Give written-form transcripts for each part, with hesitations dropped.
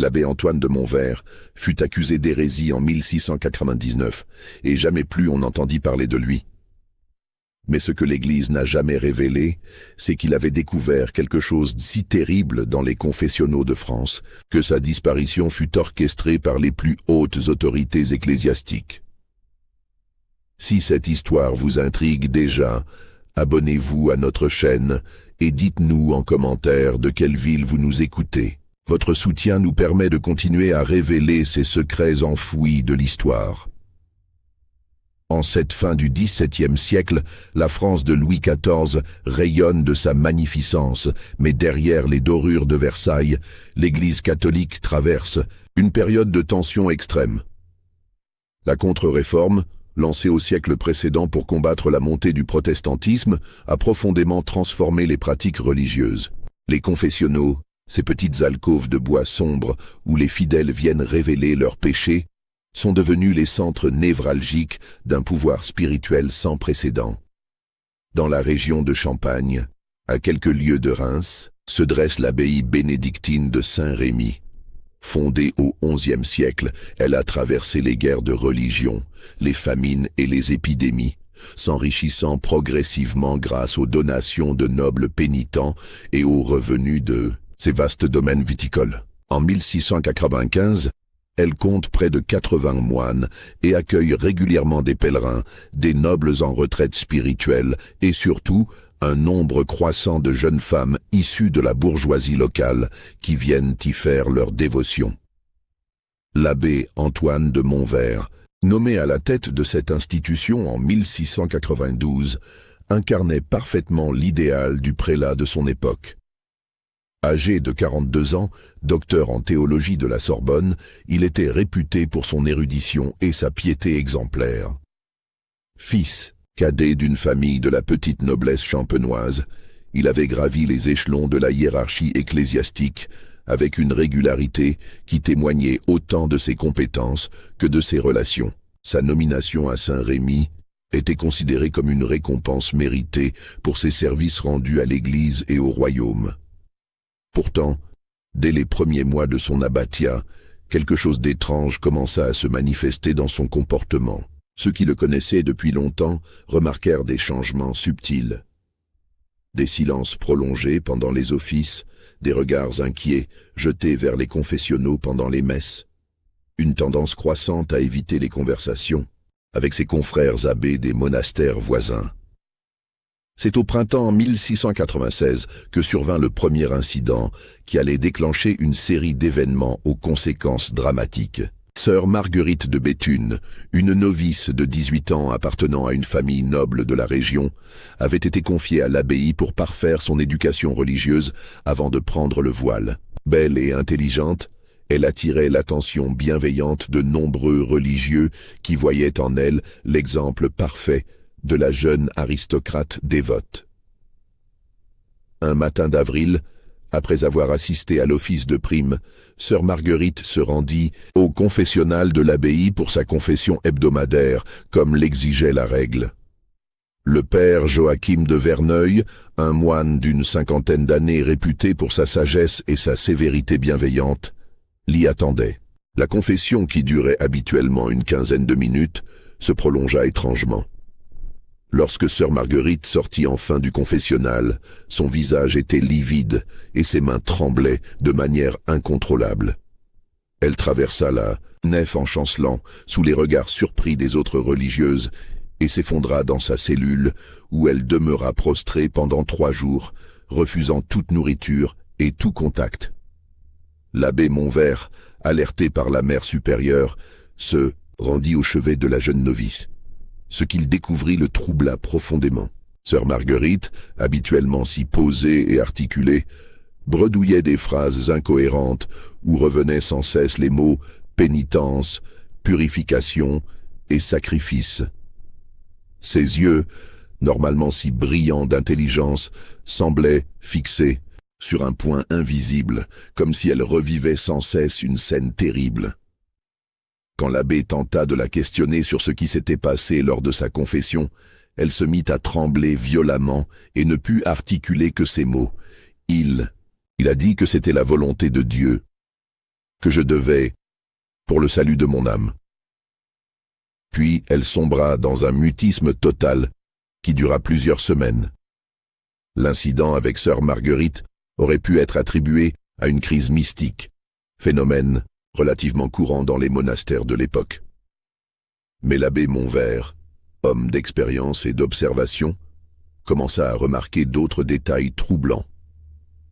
L'abbé Antoine de Montvert fut accusé d'hérésie en 1699, et jamais plus on n'entendit parler de lui. Mais ce que l'Église n'a jamais révélé, c'est qu'il avait découvert quelque chose de si terrible dans les confessionnaux de France, que sa disparition fut orchestrée par les plus hautes autorités ecclésiastiques. Si cette histoire vous intrigue déjà, abonnez-vous à notre chaîne et dites-nous en commentaire de quelle ville vous nous écoutez. Votre soutien nous permet de continuer à révéler ces secrets enfouis de l'histoire. En cette fin du XVIIe siècle, la France de Louis XIV rayonne de sa magnificence, mais derrière les dorures de Versailles, l'Église catholique traverse une période de tension extrême. La contre-réforme, lancée au siècle précédent pour combattre la montée du protestantisme, a profondément transformé les pratiques religieuses. Les confessionnaux, ces petites alcôves de bois sombre où les fidèles viennent révéler leurs péchés, sont devenus les centres névralgiques d'un pouvoir spirituel sans précédent. Dans la région de Champagne, à quelques lieues de Reims, se dresse l'abbaye bénédictine de Saint-Rémy. Fondée au XIe siècle, elle a traversé les guerres de religion, les famines et les épidémies, s'enrichissant progressivement grâce aux donations de nobles pénitents et aux revenus de ses vastes domaines viticoles. En 1695, elle compte près de 80 moines et accueille régulièrement des pèlerins, des nobles en retraite spirituelle et surtout un nombre croissant de jeunes femmes issues de la bourgeoisie locale qui viennent y faire leur dévotion. L'abbé Antoine de Montvert, nommé à la tête de cette institution en 1692, incarnait parfaitement l'idéal du prélat de son époque. Âgé de 42 ans, docteur en théologie de la Sorbonne, il était réputé pour son érudition et sa piété exemplaire. Fils, cadet d'une famille de la petite noblesse champenoise, il avait gravi les échelons de la hiérarchie ecclésiastique avec une régularité qui témoignait autant de ses compétences que de ses relations. Sa nomination à Saint-Rémy était considérée comme une récompense méritée pour ses services rendus à l'Église et au royaume. Pourtant, dès les premiers mois de son abbatiat, quelque chose d'étrange commença à se manifester dans son comportement. Ceux qui le connaissaient depuis longtemps remarquèrent des changements subtils. Des silences prolongés pendant les offices, des regards inquiets jetés vers les confessionnaux pendant les messes, une tendance croissante à éviter les conversations avec ses confrères abbés des monastères voisins. C'est au printemps 1696 que survint le premier incident qui allait déclencher une série d'événements aux conséquences dramatiques. Sœur Marguerite de Béthune, une novice de 18 ans appartenant à une famille noble de la région, avait été confiée à l'abbaye pour parfaire son éducation religieuse avant de prendre le voile. Belle et intelligente, elle attirait l'attention bienveillante de nombreux religieux qui voyaient en elle l'exemple parfait de la jeune aristocrate dévote. Un matin d'avril, après avoir assisté à l'office de prime, sœur Marguerite se rendit au confessionnal de l'abbaye pour sa confession hebdomadaire, comme l'exigeait la règle. Le père Joachim de Verneuil, un moine d'une cinquantaine d'années réputé pour sa sagesse et sa sévérité bienveillante, l'y attendait. La confession, qui durait habituellement une quinzaine de minutes, se prolongea étrangement. Lorsque sœur Marguerite sortit enfin du confessionnal, son visage était livide et ses mains tremblaient de manière incontrôlable. Elle traversa la nef en chancelant sous les regards surpris des autres religieuses et s'effondra dans sa cellule où elle demeura prostrée pendant 3 jours, refusant toute nourriture et tout contact. L'abbé Montvert, alerté par la mère supérieure, se rendit au chevet de la jeune novice. Ce qu'il découvrit le troubla profondément. Sœur Marguerite, habituellement si posée et articulée, bredouillait des phrases incohérentes où revenaient sans cesse les mots « pénitence »,« purification » et « sacrifice ». Ses yeux, normalement si brillants d'intelligence, semblaient fixés sur un point invisible, comme si elle revivait sans cesse une scène terrible. Quand l'abbé tenta de la questionner sur ce qui s'était passé lors de sa confession, elle se mit à trembler violemment et ne put articuler que ces mots. Il a dit que c'était la volonté de Dieu. que je devais pour le salut de mon âme. Puis elle sombra dans un mutisme total qui dura plusieurs semaines. L'incident avec sœur Marguerite aurait pu être attribué à une crise mystique, phénomène relativement courant dans les monastères de l'époque. Mais l'abbé Montvert, homme d'expérience et d'observation, commença à remarquer d'autres détails troublants.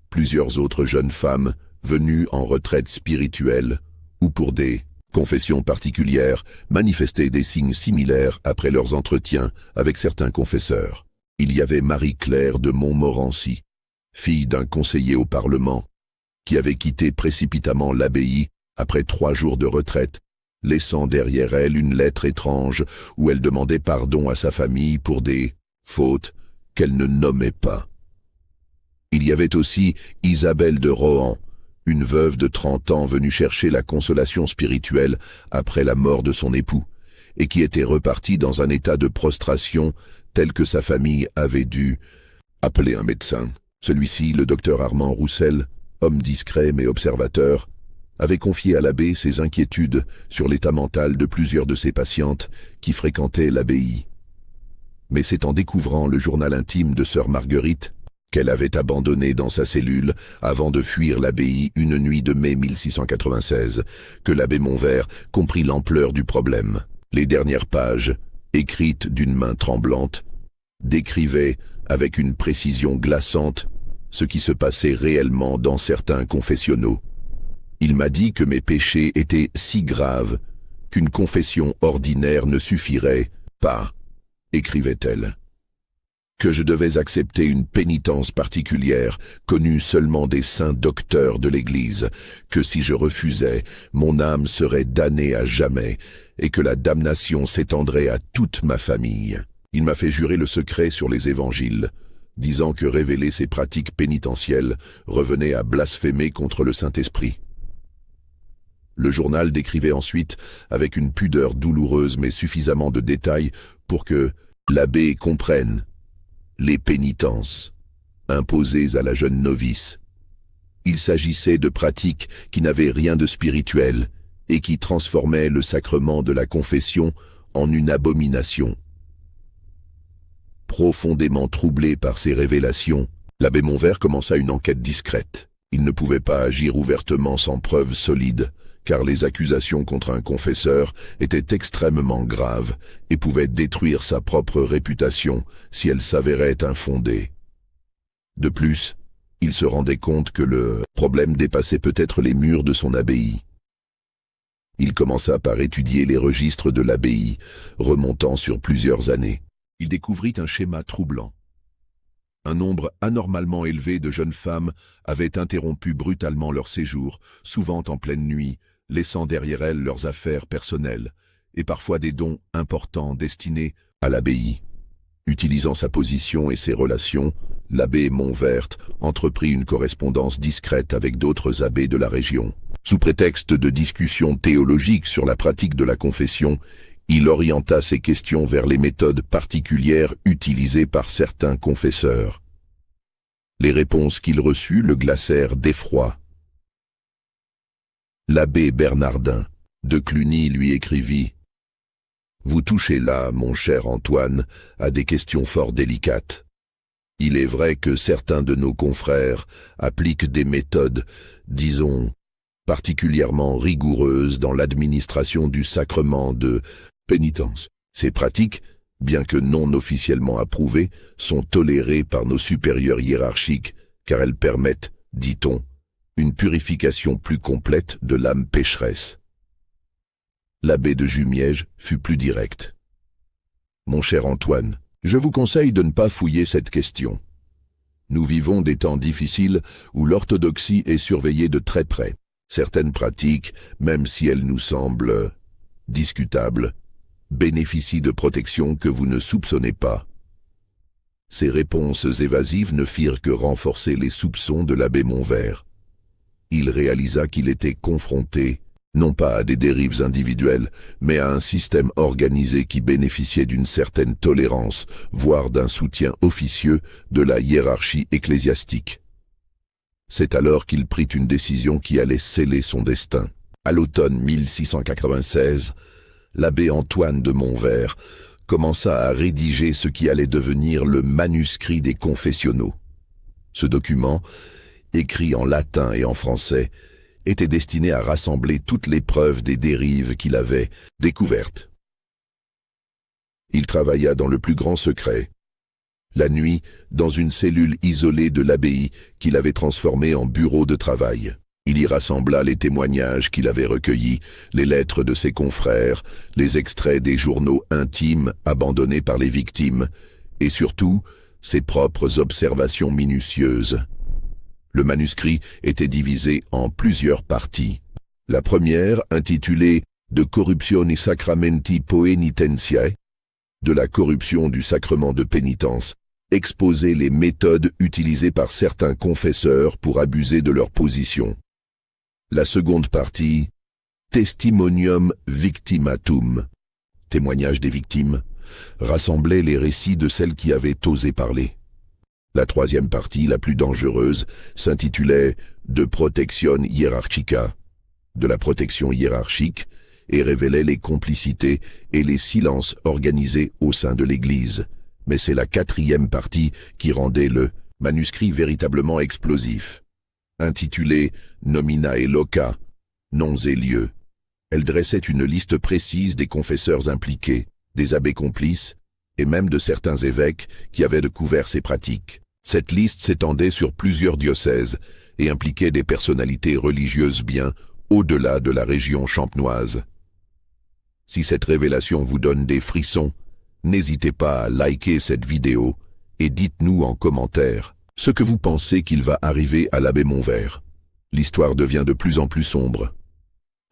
Plusieurs autres jeunes femmes, venues en retraite spirituelle ou pour des confessions particulières, manifestaient des signes similaires après leurs entretiens avec certains confesseurs. Il y avait Marie-Claire de Montmorency, fille d'un conseiller au Parlement, qui avait quitté précipitamment l'abbaye après 3 jours de retraite, laissant derrière elle une lettre étrange où elle demandait pardon à sa famille pour des fautes qu'elle ne nommait pas. Il y avait aussi Isabelle de Rohan, une veuve de 30 ans venue chercher la consolation spirituelle après la mort de son époux, et qui était repartie dans un état de prostration tel que sa famille avait dû appeler un médecin. Celui-ci, le docteur Armand Roussel, homme discret mais observateur, avait confié à l'abbé ses inquiétudes sur l'état mental de plusieurs de ses patientes qui fréquentaient l'abbaye. Mais c'est en découvrant le journal intime de sœur Marguerite, qu'elle avait abandonné dans sa cellule avant de fuir l'abbaye une nuit de mai 1696, que l'abbé Montvert comprit l'ampleur du problème. Les dernières pages, écrites d'une main tremblante, décrivaient avec une précision glaçante ce qui se passait réellement dans certains confessionnaux. Il m'a dit que mes péchés étaient si graves qu'une confession ordinaire ne suffirait pas, écrivait-elle. Que je devais accepter une pénitence particulière, connue seulement des saints docteurs de l'Église, que si je refusais, mon âme serait damnée à jamais, et que la damnation s'étendrait à toute ma famille. Il m'a fait jurer le secret sur les évangiles, disant que révéler ces pratiques pénitentielles revenait à blasphémer contre le Saint-Esprit. Le journal décrivait ensuite, avec une pudeur douloureuse mais suffisamment de détails pour que l'abbé comprenne, les pénitences imposées à la jeune novice. Il s'agissait de pratiques qui n'avaient rien de spirituel et qui transformaient le sacrement de la confession en une abomination. Profondément troublé par ces révélations, l'abbé Montvert commença une enquête discrète. Il ne pouvait pas agir ouvertement sans preuves solides, car les accusations contre un confesseur étaient extrêmement graves et pouvaient détruire sa propre réputation si elles s'avéraient infondées. De plus, il se rendait compte que le problème dépassait peut-être les murs de son abbaye. Il commença par étudier les registres de l'abbaye, remontant sur plusieurs années. Il découvrit un schéma troublant. Un nombre anormalement élevé de jeunes femmes avaient interrompu brutalement leur séjour, souvent en pleine nuit, laissant derrière elles leurs affaires personnelles, et parfois des dons importants destinés à l'abbaye. Utilisant sa position et ses relations, l'abbé Montvert entreprit une correspondance discrète avec d'autres abbés de la région. Sous prétexte de discussions théologiques sur la pratique de la confession, il orienta ses questions vers les méthodes particulières utilisées par certains confesseurs. Les réponses qu'il reçut le glacèrent d'effroi. L'abbé Bernardin de Cluny lui écrivit « Vous touchez là, mon cher Antoine, à des questions fort délicates. Il est vrai que certains de nos confrères appliquent des méthodes, disons, particulièrement rigoureuses dans l'administration du sacrement de pénitence. Ces pratiques, bien que non officiellement approuvées, sont tolérées par nos supérieurs hiérarchiques car elles permettent, dit-on, une purification plus complète de l'âme pécheresse. » L'abbé de Jumièges fut plus direct. « Mon cher Antoine, je vous conseille de ne pas fouiller cette question. Nous vivons des temps difficiles où l'orthodoxie est surveillée de très près. Certaines pratiques, même si elles nous semblent discutables, bénéficient de protections que vous ne soupçonnez pas. » Ces réponses évasives ne firent que renforcer les soupçons de l'abbé Montvert. Il réalisa qu'il était confronté, non pas à des dérives individuelles, mais à un système organisé qui bénéficiait d'une certaine tolérance, voire d'un soutien officieux de la hiérarchie ecclésiastique. C'est alors qu'il prit une décision qui allait sceller son destin. À l'automne 1696, l'abbé Antoine de Montvert commença à rédiger ce qui allait devenir le manuscrit des confessionnaux. Ce document, écrit en latin et en français, était destiné à rassembler toutes les preuves des dérives qu'il avait découvertes. Il travailla dans le plus grand secret, la nuit, dans une cellule isolée de l'abbaye qu'il avait transformée en bureau de travail. Il y rassembla les témoignages qu'il avait recueillis, les lettres de ses confrères, les extraits des journaux intimes abandonnés par les victimes, et surtout, ses propres observations minutieuses. Le manuscrit était divisé en plusieurs parties. La première, intitulée « De corruptione sacramenti poenitentiae », de la corruption du sacrement de pénitence, exposait les méthodes utilisées par certains confesseurs pour abuser de leur position. La seconde partie, Testimonium Victimatum, témoignage des victimes, rassemblait les récits de celles qui avaient osé parler. La troisième partie, la plus dangereuse, s'intitulait De Protection Hierarchica, de la protection hiérarchique, et révélait les complicités et les silences organisés au sein de l'Église. Mais c'est la quatrième partie qui rendait le manuscrit véritablement explosif. Intitulée « Nominae Loca », noms et lieux. Elle dressait une liste précise des confesseurs impliqués, des abbés complices, et même de certains évêques qui avaient découvert ces pratiques. Cette liste s'étendait sur plusieurs diocèses et impliquait des personnalités religieuses bien au-delà de la région champenoise. Si cette révélation vous donne des frissons, n'hésitez pas à liker cette vidéo et dites-nous en commentaire ce que vous pensez qu'il va arriver à l'abbé Montvert. L'histoire devient de plus en plus sombre.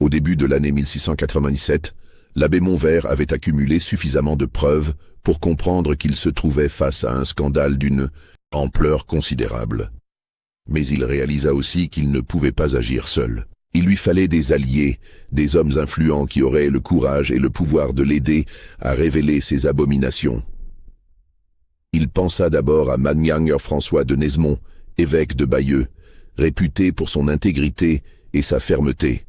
Au début de l'année 1697, l'abbé Montvert avait accumulé suffisamment de preuves pour comprendre qu'il se trouvait face à un scandale d'une ampleur considérable. Mais il réalisa aussi qu'il ne pouvait pas agir seul. Il lui fallait des alliés, des hommes influents qui auraient le courage et le pouvoir de l'aider à révéler ses abominations. Il pensa d'abord à Magnanger François de Nesmond, évêque de Bayeux, réputé pour son intégrité et sa fermeté.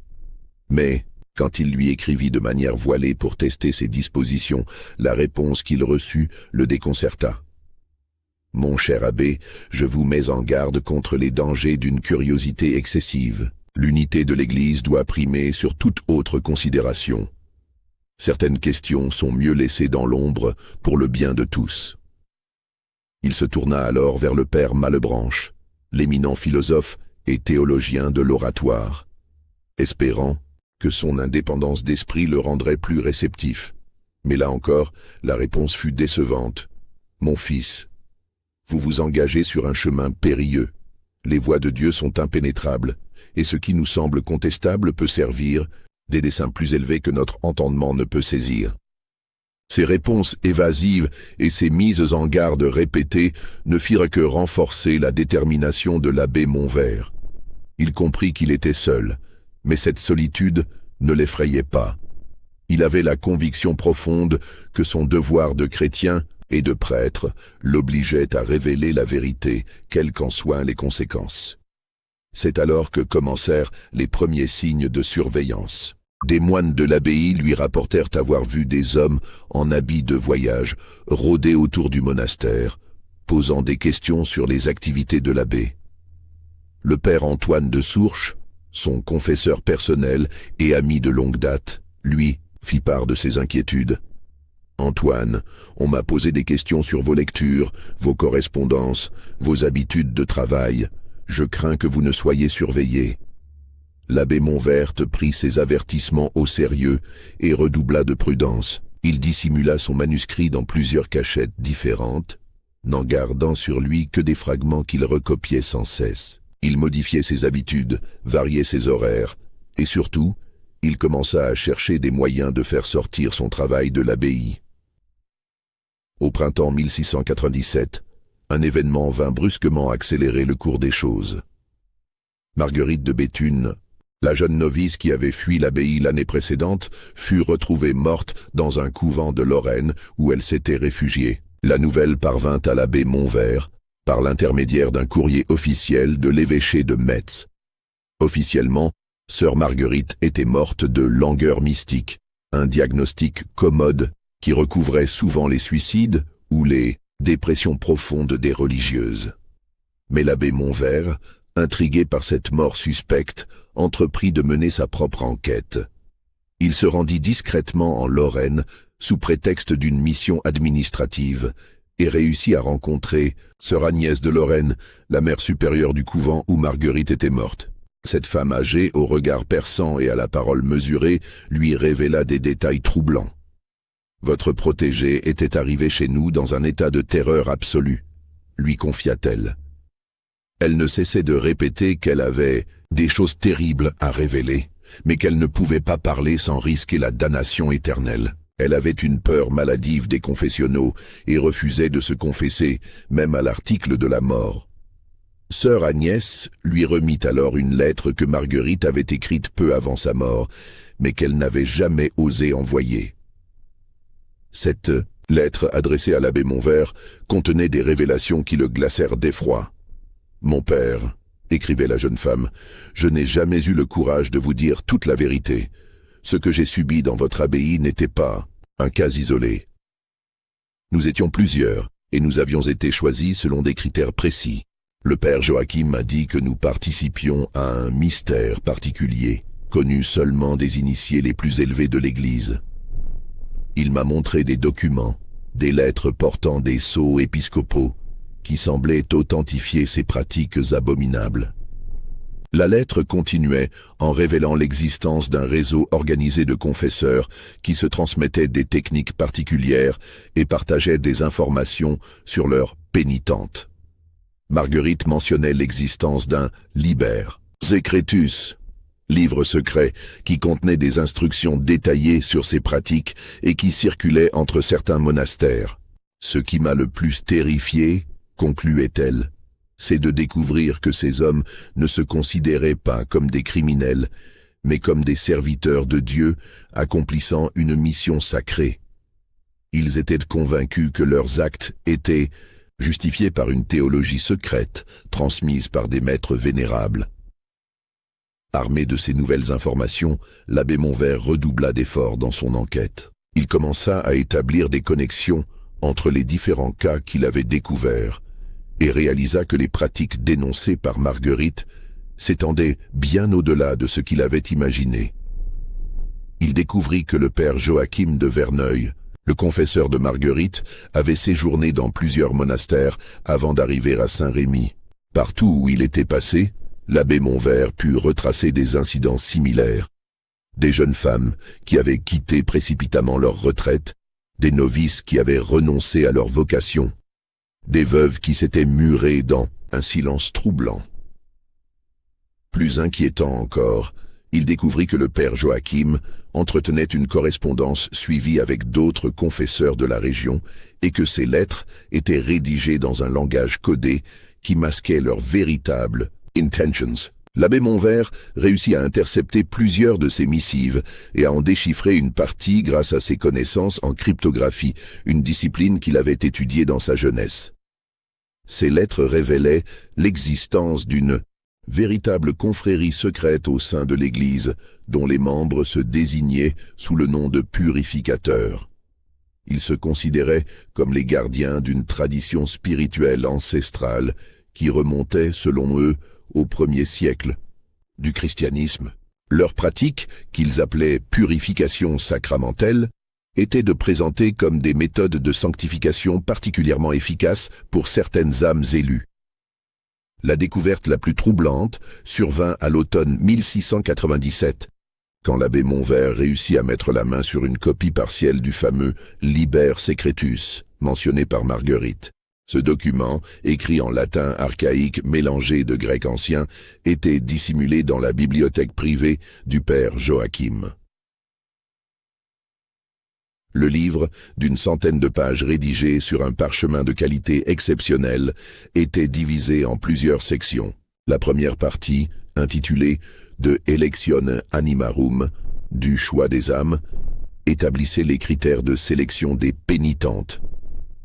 Mais, quand il lui écrivit de manière voilée pour tester ses dispositions, la réponse qu'il reçut le déconcerta. « Mon cher abbé, je vous mets en garde contre les dangers d'une curiosité excessive. L'unité de l'Église doit primer sur toute autre considération. Certaines questions sont mieux laissées dans l'ombre pour le bien de tous. » Il se tourna alors vers le père Malebranche, l'éminent philosophe et théologien de l'oratoire, espérant que son indépendance d'esprit le rendrait plus réceptif. Mais là encore, la réponse fut décevante. « Mon fils, vous vous engagez sur un chemin périlleux. Les voies de Dieu sont impénétrables, et ce qui nous semble contestable peut servir des desseins plus élevés que notre entendement ne peut saisir. » Ces réponses évasives et ces mises en garde répétées ne firent que renforcer la détermination de l'abbé Montvert. Il comprit qu'il était seul, mais cette solitude ne l'effrayait pas. Il avait la conviction profonde que son devoir de chrétien et de prêtre l'obligeait à révéler la vérité, quelles qu'en soient les conséquences. C'est alors que commencèrent les premiers signes de surveillance. Des moines de l'abbaye lui rapportèrent avoir vu des hommes en habits de voyage rôder autour du monastère, posant des questions sur les activités de l'abbé. Le père Antoine de Sourches, son confesseur personnel et ami de longue date, lui, fit part de ses inquiétudes. « Antoine, on m'a posé des questions sur vos lectures, vos correspondances, vos habitudes de travail. Je crains que vous ne soyez surveillé. » L'abbé Montvert prit ses avertissements au sérieux et redoubla de prudence. Il dissimula son manuscrit dans plusieurs cachettes différentes, n'en gardant sur lui que des fragments qu'il recopiait sans cesse. Il modifiait ses habitudes, variait ses horaires, et surtout, il commença à chercher des moyens de faire sortir son travail de l'abbaye. Au printemps 1697, un événement vint brusquement accélérer le cours des choses. Marguerite de Béthune, la jeune novice qui avait fui l'abbaye l'année précédente, fut retrouvée morte dans un couvent de Lorraine où elle s'était réfugiée. La nouvelle parvint à l'abbé Montvert par l'intermédiaire d'un courrier officiel de l'évêché de Metz. Officiellement, Sœur Marguerite était morte de langueur mystique, un diagnostic commode qui recouvrait souvent les suicides ou les dépressions profondes des religieuses. Mais l'abbé Montvert, intrigué par cette mort suspecte, entreprit de mener sa propre enquête. Il se rendit discrètement en Lorraine sous prétexte d'une mission administrative et réussit à rencontrer sœur Agnès de Lorraine, la mère supérieure du couvent où Marguerite était morte. Cette femme âgée, au regard perçant et à la parole mesurée, lui révéla des détails troublants. « Votre protégée était arrivée chez nous dans un état de terreur absolue », lui confia-t-elle. Elle ne cessait de répéter qu'elle avait des choses terribles à révéler, mais qu'elle ne pouvait pas parler sans risquer la damnation éternelle. Elle avait une peur maladive des confessionnaux et refusait de se confesser, même à l'article de la mort. Sœur Agnès lui remit alors une lettre que Marguerite avait écrite peu avant sa mort, mais qu'elle n'avait jamais osé envoyer. Cette lettre, adressée à l'abbé Montvert, contenait des révélations qui le glacèrent d'effroi. « Mon père, » écrivait la jeune femme, « je n'ai jamais eu le courage de vous dire toute la vérité. Ce que j'ai subi dans votre abbaye n'était pas un cas isolé. Nous étions plusieurs, et nous avions été choisis selon des critères précis. Le père Joachim m'a dit que nous participions à un mystère particulier, connu seulement des initiés les plus élevés de l'Église. Il m'a montré des documents, des lettres portant des sceaux épiscopaux, qui semblaient authentifier ces pratiques abominables. La lettre continuait en révélant l'existence d'un réseau organisé de confesseurs qui se transmettaient des techniques particulières et partageaient des informations sur leurs pénitentes. Marguerite mentionnait l'existence d'un Liber Secretus, livre secret qui contenait des instructions détaillées sur ces pratiques et qui circulait entre certains monastères. « Ce qui m'a le plus terrifié, » concluait-elle, c'est de découvrir que ces hommes ne se considéraient pas comme des criminels, mais comme des serviteurs de Dieu accomplissant une mission sacrée. Ils étaient convaincus que leurs actes étaient justifiés par une théologie secrète transmise par des maîtres vénérables. Armé de ces nouvelles informations, l'abbé Montvert redoubla d'efforts dans son enquête. Il commença à établir des connexions entre les différents cas qu'il avait découverts, et réalisa que les pratiques dénoncées par Marguerite s'étendaient bien au-delà de ce qu'il avait imaginé. Il découvrit que le père Joachim de Verneuil, le confesseur de Marguerite, avait séjourné dans plusieurs monastères avant d'arriver à Saint-Rémy. Partout où il était passé, l'abbé Montvert put retracer des incidents similaires. Des jeunes femmes qui avaient quitté précipitamment leur retraite, des novices qui avaient renoncé à leur vocation, des veuves qui s'étaient murées dans un silence troublant. Plus inquiétant encore, il découvrit que le père Joachim entretenait une correspondance suivie avec d'autres confesseurs de la région et que ces lettres étaient rédigées dans un langage codé qui masquait leurs véritables intentions. L'abbé Montvert réussit à intercepter plusieurs de ces missives et à en déchiffrer une partie grâce à ses connaissances en cryptographie, une discipline qu'il avait étudiée dans sa jeunesse. Ces lettres révélaient l'existence d'une véritable confrérie secrète au sein de l'Église, dont les membres se désignaient sous le nom de purificateurs. Ils se considéraient comme les gardiens d'une tradition spirituelle ancestrale qui remontait, selon eux, au 1er siècle du christianisme. Leur pratique, qu'ils appelaient purification sacramentelle, était de présenter comme des méthodes de sanctification particulièrement efficaces pour certaines âmes élues. La découverte la plus troublante survint à l'automne 1697, quand l'abbé Montvert réussit à mettre la main sur une copie partielle du fameux Liber Secretus, mentionné par Marguerite. Ce document, écrit en latin archaïque mélangé de grec ancien, était dissimulé dans la bibliothèque privée du père Joachim. Le livre, d'une centaine de pages rédigées sur un parchemin de qualité exceptionnelle, était divisé en plusieurs sections. La première partie, intitulée « De Electione Animarum » du choix des âmes, établissait les critères de sélection des pénitentes.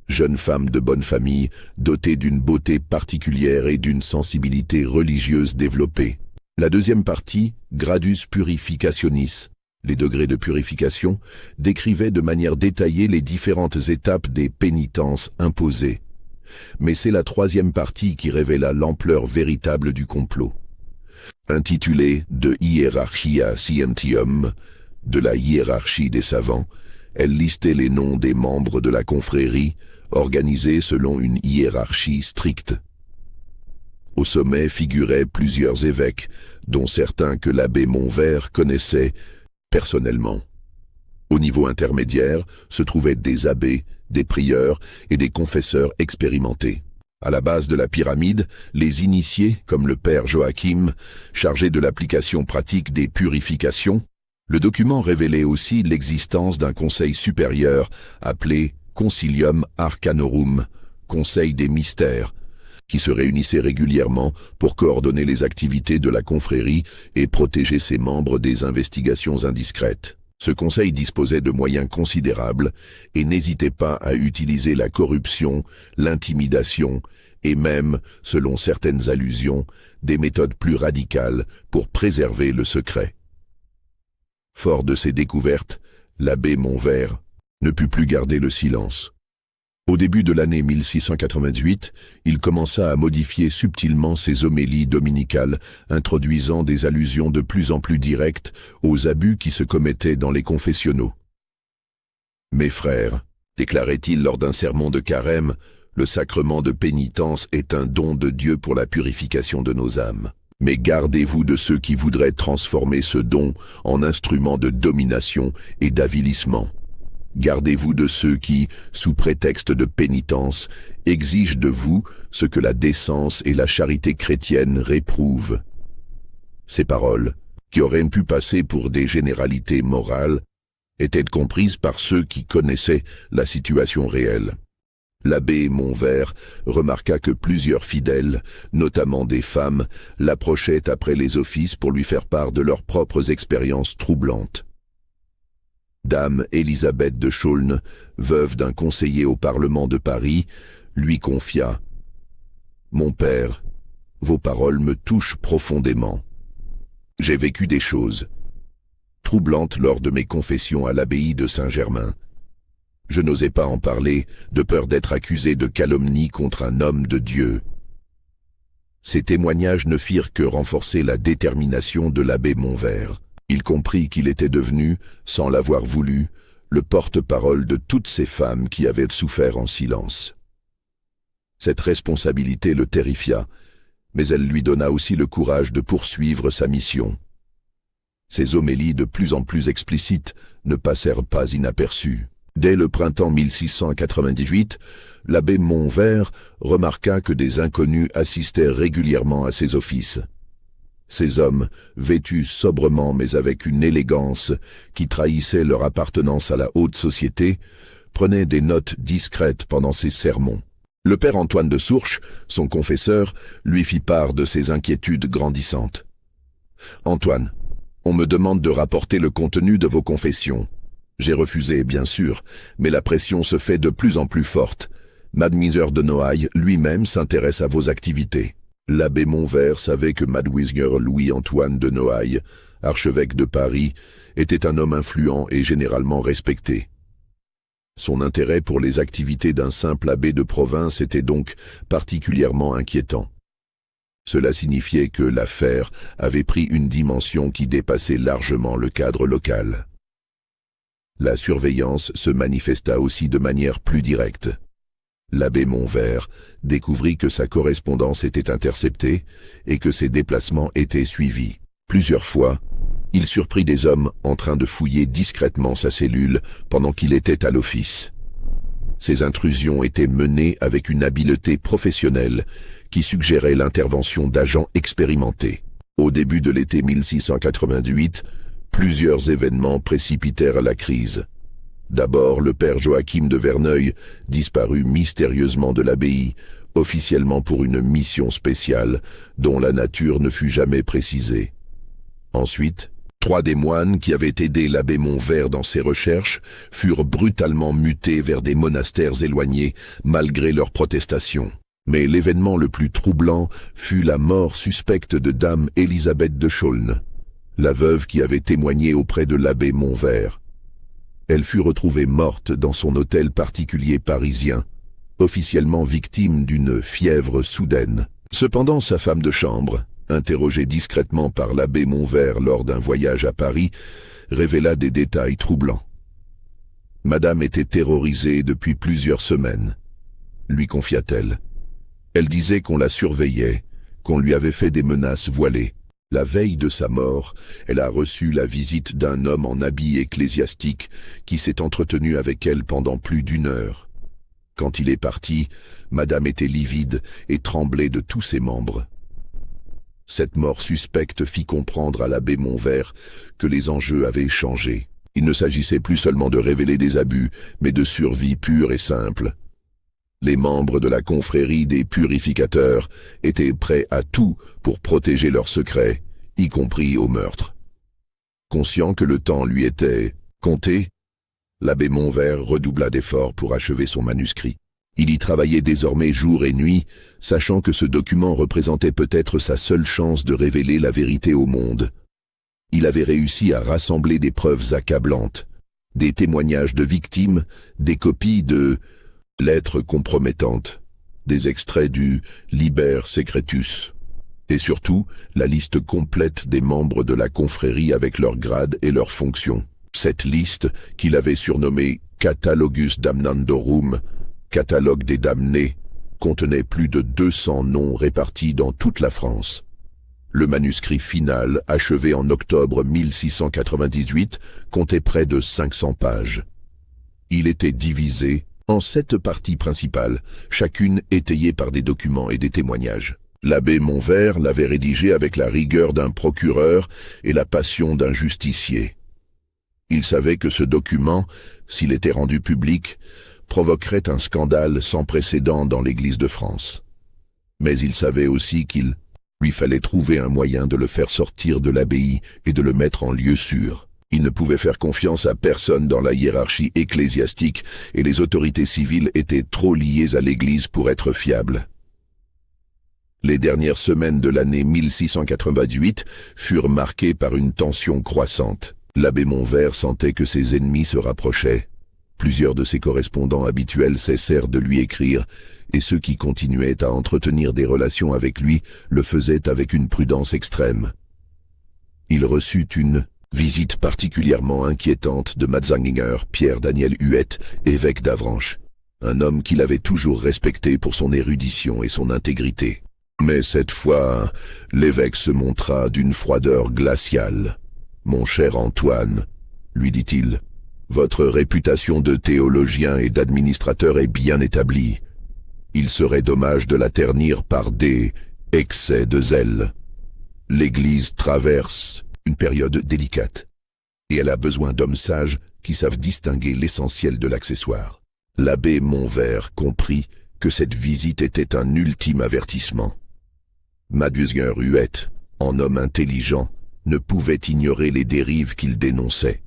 Jeunes femmes de bonne famille, dotées d'une beauté particulière et d'une sensibilité religieuse développée. La deuxième partie, Gradus Purificationis, les degrés de purification, décrivait de manière détaillée les différentes étapes des pénitences imposées. Mais c'est la troisième partie qui révéla l'ampleur véritable du complot. Intitulée De Hierarchia Scientium, de la hiérarchie des savants, elle listait les noms des membres de la confrérie, organisés selon une hiérarchie stricte. Au sommet figuraient plusieurs évêques, dont certains que l'abbé Montvert connaissait personnellement. Au niveau intermédiaire se trouvaient des abbés, des prieurs et des confesseurs expérimentés. À la base de la pyramide, les initiés, comme le père Joachim, chargés de l'application pratique des purifications. Le document révélait aussi l'existence d'un conseil supérieur appelé Concilium Arcanorum, Conseil des mystères, qui se réunissait régulièrement pour coordonner les activités de la confrérie et protéger ses membres des investigations indiscrètes. Ce conseil disposait de moyens considérables et n'hésitait pas à utiliser la corruption, l'intimidation et même, selon certaines allusions, des méthodes plus radicales pour préserver le secret. Fort de ces découvertes, l'abbé Montvert ne put plus garder le silence. Au début de l'année 1688, il commença à modifier subtilement ses homélies dominicales, introduisant des allusions de plus en plus directes aux abus qui se commettaient dans les confessionnaux. « Mes frères, déclarait-il lors d'un sermon de carême, le sacrement de pénitence est un don de Dieu pour la purification de nos âmes. Mais gardez-vous de ceux qui voudraient transformer ce don en instrument de domination et d'avilissement. Gardez-vous de ceux qui, sous prétexte de pénitence, exigent de vous ce que la décence et la charité chrétienne réprouvent. » Ces paroles, qui auraient pu passer pour des généralités morales, étaient comprises par ceux qui connaissaient la situation réelle. L'abbé Montvert remarqua que plusieurs fidèles, notamment des femmes, l'approchaient après les offices pour lui faire part de leurs propres expériences troublantes. Dame Élisabeth de Chaulnes, veuve d'un conseiller au Parlement de Paris, lui confia « Mon père, vos paroles me touchent profondément. J'ai vécu des choses troublantes lors de mes confessions à l'abbaye de Saint-Germain. Je n'osais pas en parler, de peur d'être accusé de calomnie contre un homme de Dieu. » Ces témoignages ne firent que renforcer la détermination de l'abbé Montvert. Il comprit qu'il était devenu, sans l'avoir voulu, le porte-parole de toutes ces femmes qui avaient souffert en silence. Cette responsabilité le terrifia, mais elle lui donna aussi le courage de poursuivre sa mission. Ses homélies de plus en plus explicites ne passèrent pas inaperçues. Dès le printemps 1698, l'abbé Montvert remarqua que des inconnus assistaient régulièrement à ses offices. Ces hommes, vêtus sobrement mais avec une élégance qui trahissait leur appartenance à la haute société, prenaient des notes discrètes pendant ses sermons. Le père Antoine de Sourches, son confesseur, lui fit part de ses inquiétudes grandissantes. « Antoine, on me demande de rapporter le contenu de vos confessions. J'ai refusé, bien sûr, mais la pression se fait de plus en plus forte. Mademoiselle de Noailles lui-même s'intéresse à vos activités. » L'abbé Montvert savait que Mademoiselle Louis-Antoine de Noailles, archevêque de Paris, était un homme influent et généralement respecté. Son intérêt pour les activités d'un simple abbé de province était donc particulièrement inquiétant. Cela signifiait que l'affaire avait pris une dimension qui dépassait largement le cadre local. La surveillance se manifesta aussi de manière plus directe. L'abbé Montvert découvrit que sa correspondance était interceptée et que ses déplacements étaient suivis. Plusieurs fois, il surprit des hommes en train de fouiller discrètement sa cellule pendant qu'il était à l'office. Ces intrusions étaient menées avec une habileté professionnelle qui suggérait l'intervention d'agents expérimentés. Au début de l'été 1688, plusieurs événements précipitèrent la crise. D'abord, le père Joachim de Verneuil disparut mystérieusement de l'abbaye, officiellement pour une mission spéciale, dont la nature ne fut jamais précisée. Ensuite, 3 des moines qui avaient aidé l'abbé Montvert dans ses recherches furent brutalement mutés vers des monastères éloignés, malgré leurs protestations. Mais l'événement le plus troublant fut la mort suspecte de dame Élisabeth de Chaulnes, la veuve qui avait témoigné auprès de l'abbé Montvert. Elle fut retrouvée morte dans son hôtel particulier parisien, officiellement victime d'une fièvre soudaine. Cependant, sa femme de chambre, interrogée discrètement par l'abbé Montvert lors d'un voyage à Paris, révéla des détails troublants. Madame était terrorisée depuis plusieurs semaines, lui confia-t-elle. Elle disait qu'on la surveillait, qu'on lui avait fait des menaces voilées. La veille de sa mort, elle a reçu la visite d'un homme en habit ecclésiastique qui s'est entretenu avec elle pendant plus d'1 heure. Quand il est parti, Madame était livide et tremblait de tous ses membres. Cette mort suspecte fit comprendre à l'abbé Montvert que les enjeux avaient changé. Il ne s'agissait plus seulement de révéler des abus, mais de survie pure et simple. Les membres de la confrérie des purificateurs étaient prêts à tout pour protéger leurs secrets, y compris au meurtre. Conscient que le temps lui était compté, l'abbé Montvert redoubla d'efforts pour achever son manuscrit. Il y travaillait désormais jour et nuit, sachant que ce document représentait peut-être sa seule chance de révéler la vérité au monde. Il avait réussi à rassembler des preuves accablantes, des témoignages de victimes, des copies de lettres compromettantes, des extraits du Liber Secretus, et surtout la liste complète des membres de la confrérie avec leurs grades et leurs fonctions. Cette liste, qu'il avait surnommée Catalogus Damnandorum, catalogue des damnés, contenait plus de 200 noms répartis dans toute la France. Le manuscrit final, achevé en octobre 1698, comptait près de 500 pages. Il était divisé en 7 parties principales, chacune étayée par des documents et des témoignages. L'abbé Montvert l'avait rédigé avec la rigueur d'un procureur et la passion d'un justicier. Il savait que ce document, s'il était rendu public, provoquerait un scandale sans précédent dans l'Église de France. Mais il savait aussi qu'il lui fallait trouver un moyen de le faire sortir de l'abbaye et de le mettre en lieu sûr. Il ne pouvait faire confiance à personne dans la hiérarchie ecclésiastique et les autorités civiles étaient trop liées à l'Église pour être fiables. Les dernières semaines de l'année 1688 furent marquées par une tension croissante. L'abbé Montvert sentait que ses ennemis se rapprochaient. Plusieurs de ses correspondants habituels cessèrent de lui écrire, et ceux qui continuaient à entretenir des relations avec lui le faisaient avec une prudence extrême. Il reçut une visite particulièrement inquiétante de Matzinger Pierre-Daniel Huette, évêque d'Avranches, un homme qu'il avait toujours respecté pour son érudition et son intégrité. Mais cette fois, l'évêque se montra d'une froideur glaciale. « Mon cher Antoine, lui dit-il, votre réputation de théologien et d'administrateur est bien établie. Il serait dommage de la ternir par des excès de zèle. L'Église traverse une période délicate, et elle a besoin d'hommes sages qui savent distinguer l'essentiel de l'accessoire. » L'abbé Montvert comprit que cette visite était un ultime avertissement. Matzinger Huette, en homme intelligent, ne pouvait ignorer les dérives qu'il dénonçait.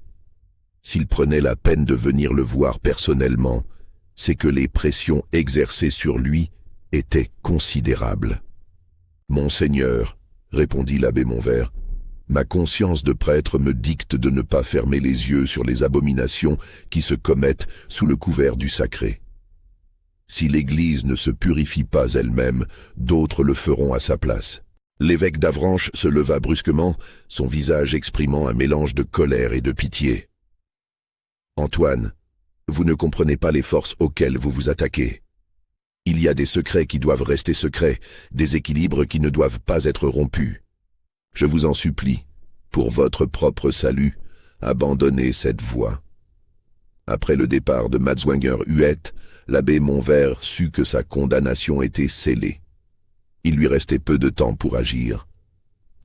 S'il prenait la peine de venir le voir personnellement, c'est que les pressions exercées sur lui étaient considérables. « Monseigneur, répondit l'abbé Montvert, ma conscience de prêtre me dicte de ne pas fermer les yeux sur les abominations qui se commettent sous le couvert du sacré. Si l'Église ne se purifie pas elle-même, d'autres le feront à sa place. » L'évêque d'Avranches se leva brusquement, son visage exprimant un mélange de colère et de pitié. « Antoine, vous ne comprenez pas les forces auxquelles vous vous attaquez. Il y a des secrets qui doivent rester secrets, des équilibres qui ne doivent pas être rompus. Je vous en supplie, pour votre propre salut, abandonnez cette voie. » Après le départ de Matzinger Huette, l'abbé Montvert sut que sa condamnation était scellée. Il lui restait peu de temps pour agir.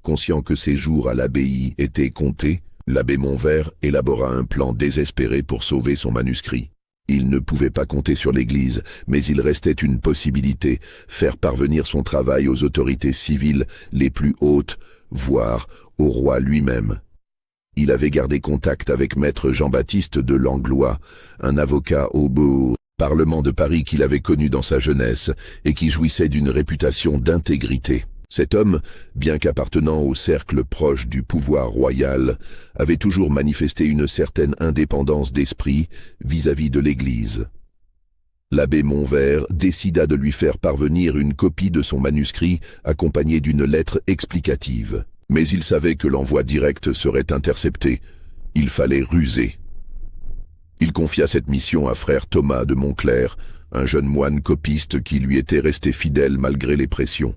Conscient que ses jours à l'abbaye étaient comptés, l'abbé Montvert élabora un plan désespéré pour sauver son manuscrit. Il ne pouvait pas compter sur l'Église, mais il restait une possibilité, faire parvenir son travail aux autorités civiles les plus hautes, voire au roi lui-même. Il avait gardé contact avec maître Jean-Baptiste de Langlois, un avocat au beau parlement de Paris qu'il avait connu dans sa jeunesse et qui jouissait d'une réputation d'intégrité. Cet homme, bien qu'appartenant au cercle proche du pouvoir royal, avait toujours manifesté une certaine indépendance d'esprit vis-à-vis de l'Église. L'abbé Montvert décida de lui faire parvenir une copie de son manuscrit accompagnée d'une lettre explicative. Mais il savait que l'envoi direct serait intercepté. Il fallait ruser. Il confia cette mission à frère Thomas de Montclair, un jeune moine copiste qui lui était resté fidèle malgré les pressions.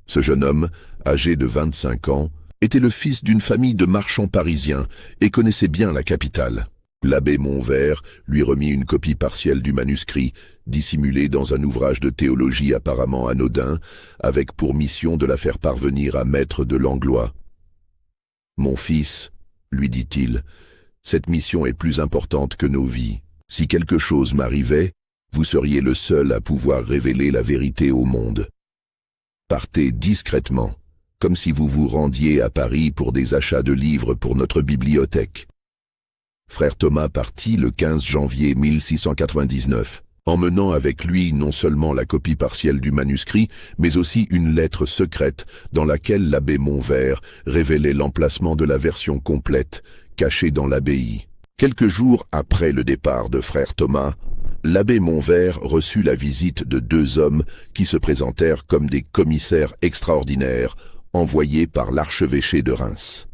Ce jeune homme, âgé de 25 ans, était le fils d'une famille de marchands parisiens et connaissait bien la capitale. L'abbé Montvert lui remit une copie partielle du manuscrit, dissimulée dans un ouvrage de théologie apparemment anodin, avec pour mission de la faire parvenir à maître de Langlois. « Mon fils, lui dit-il, cette mission est plus importante que nos vies. Si quelque chose m'arrivait, vous seriez le seul à pouvoir révéler la vérité au monde. Partez discrètement, comme si vous vous rendiez à Paris pour des achats de livres pour notre bibliothèque. » Frère Thomas partit le 15 janvier 1699, emmenant avec lui non seulement la copie partielle du manuscrit, mais aussi une lettre secrète dans laquelle l'abbé Montvert révélait l'emplacement de la version complète, cachée dans l'abbaye. Quelques jours après le départ de frère Thomas, l'abbé Montvert reçut la visite de deux hommes qui se présentèrent comme des commissaires extraordinaires envoyés par l'archevêché de Reims.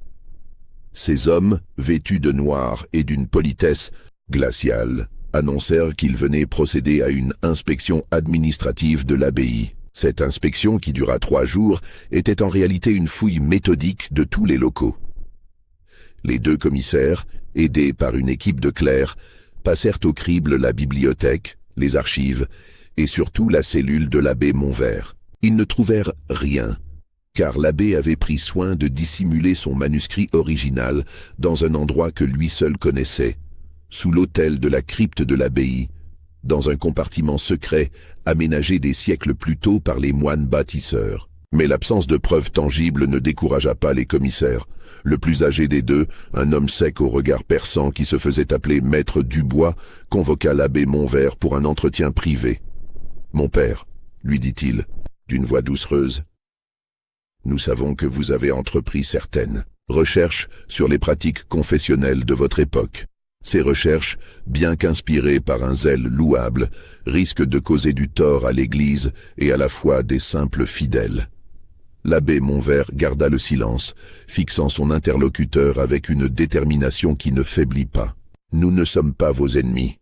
Ces hommes, vêtus de noir et d'une politesse glaciale, annoncèrent qu'ils venaient procéder à une inspection administrative de l'abbaye. Cette inspection, qui dura 3 jours, était en réalité une fouille méthodique de tous les locaux. Les deux commissaires, aidés par une équipe de clercs, passèrent au crible la bibliothèque, les archives et surtout la cellule de l'abbé Montvert. Ils ne trouvèrent rien, car l'abbé avait pris soin de dissimuler son manuscrit original dans un endroit que lui seul connaissait, sous l'autel de la crypte de l'abbaye, dans un compartiment secret aménagé des siècles plus tôt par les moines bâtisseurs. Mais l'absence de preuves tangibles ne découragea pas les commissaires. Le plus âgé des deux, un homme sec au regard perçant qui se faisait appeler Maître Dubois, convoqua l'abbé Montvert pour un entretien privé. « Mon père, lui dit-il, d'une voix doucereuse, nous savons que vous avez entrepris certaines recherches sur les pratiques confessionnelles de votre époque. Ces recherches, bien qu'inspirées par un zèle louable, risquent de causer du tort à l'Église et à la foi des simples fidèles. » L'abbé Montvert garda le silence, fixant son interlocuteur avec une détermination qui ne faiblit pas. « Nous ne sommes pas vos ennemis, »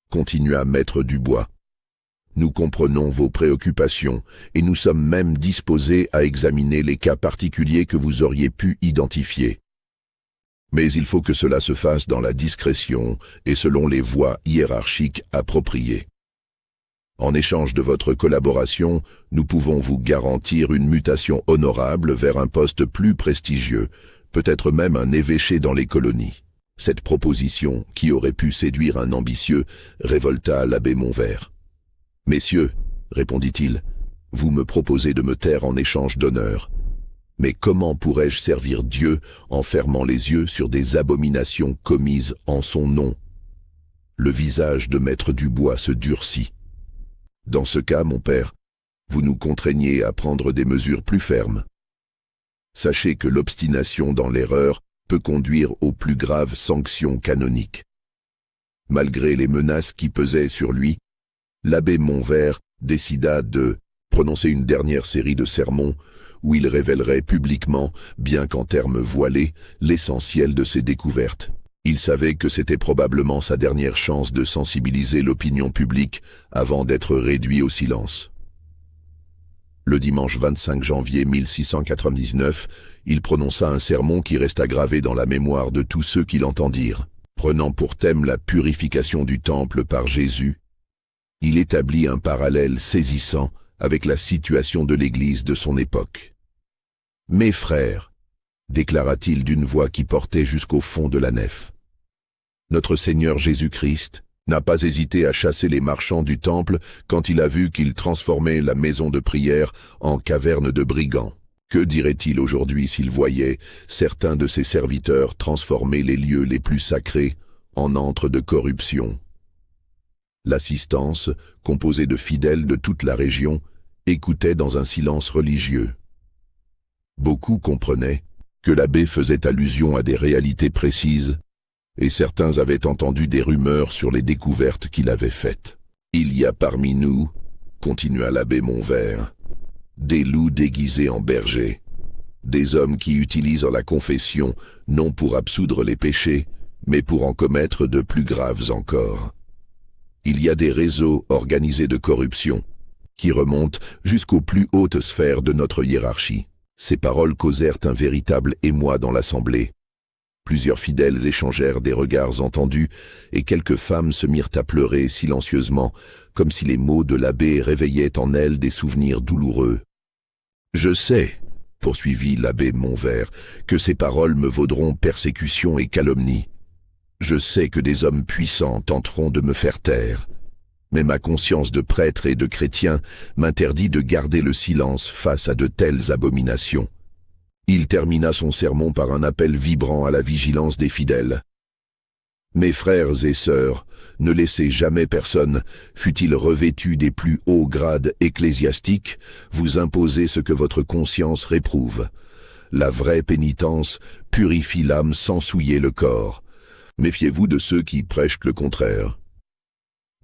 continua Maître Dubois. « Nous comprenons vos préoccupations et nous sommes même disposés à examiner les cas particuliers que vous auriez pu identifier. Mais il faut que cela se fasse dans la discrétion et selon les voies hiérarchiques appropriées. En échange de votre collaboration, nous pouvons vous garantir une mutation honorable vers un poste plus prestigieux, peut-être même un évêché dans les colonies. » Cette proposition, qui aurait pu séduire un ambitieux, révolta l'abbé Montvert. « Messieurs, répondit-il, vous me proposez de me taire en échange d'honneur. Mais comment pourrais-je servir Dieu en fermant les yeux sur des abominations commises en son nom ?» Le visage de Maître Dubois se durcit. « Dans ce cas, mon père, vous nous contraignez à prendre des mesures plus fermes. Sachez que l'obstination dans l'erreur peut conduire aux plus graves sanctions canoniques. » Malgré les menaces qui pesaient sur lui, l'abbé Montvert décida de prononcer une dernière série de sermons où il révélerait publiquement, bien qu'en termes voilés, l'essentiel de ses découvertes. Il savait que c'était probablement sa dernière chance de sensibiliser l'opinion publique avant d'être réduit au silence. Le dimanche 25 janvier 1699, il prononça un sermon qui resta gravé dans la mémoire de tous ceux qui l'entendirent. Prenant pour thème la purification du temple par Jésus, il établit un parallèle saisissant avec la situation de l'Église de son époque. « Mes frères, déclara-t-il d'une voix qui portait jusqu'au fond de la nef, notre Seigneur Jésus-Christ n'a pas hésité à chasser les marchands du temple quand il a vu qu'ils transformaient la maison de prière en caverne de brigands. Que dirait-il aujourd'hui s'il voyait certains de ses serviteurs transformer les lieux les plus sacrés en antres de corruption? L'assistance, composée de fidèles de toute la région, écoutait dans un silence religieux. Beaucoup comprenaient que l'abbé faisait allusion à des réalités précises, et certains avaient entendu des rumeurs sur les découvertes qu'il avait faites. « Il y a parmi nous, continua l'abbé Montvert, des loups déguisés en bergers, des hommes qui utilisent la confession non pour absoudre les péchés, mais pour en commettre de plus graves encore. Il y a des réseaux organisés de corruption, qui remontent jusqu'aux plus hautes sphères de notre hiérarchie. » Ces paroles causèrent un véritable émoi dans l'assemblée. Plusieurs fidèles échangèrent des regards entendus, et quelques femmes se mirent à pleurer silencieusement, comme si les mots de l'abbé réveillaient en elles des souvenirs douloureux. « Je sais, poursuivit l'abbé Montvert, que ces paroles me vaudront persécution et calomnie. Je sais que des hommes puissants tenteront de me faire taire. Mais ma conscience de prêtre et de chrétien m'interdit de garder le silence face à de telles abominations. » Il termina son sermon par un appel vibrant à la vigilance des fidèles. « Mes frères et sœurs, ne laissez jamais personne, fût-il revêtu des plus hauts grades ecclésiastiques, vous imposer ce que votre conscience réprouve. La vraie pénitence purifie l'âme sans souiller le corps. Méfiez-vous de ceux qui prêchent le contraire. »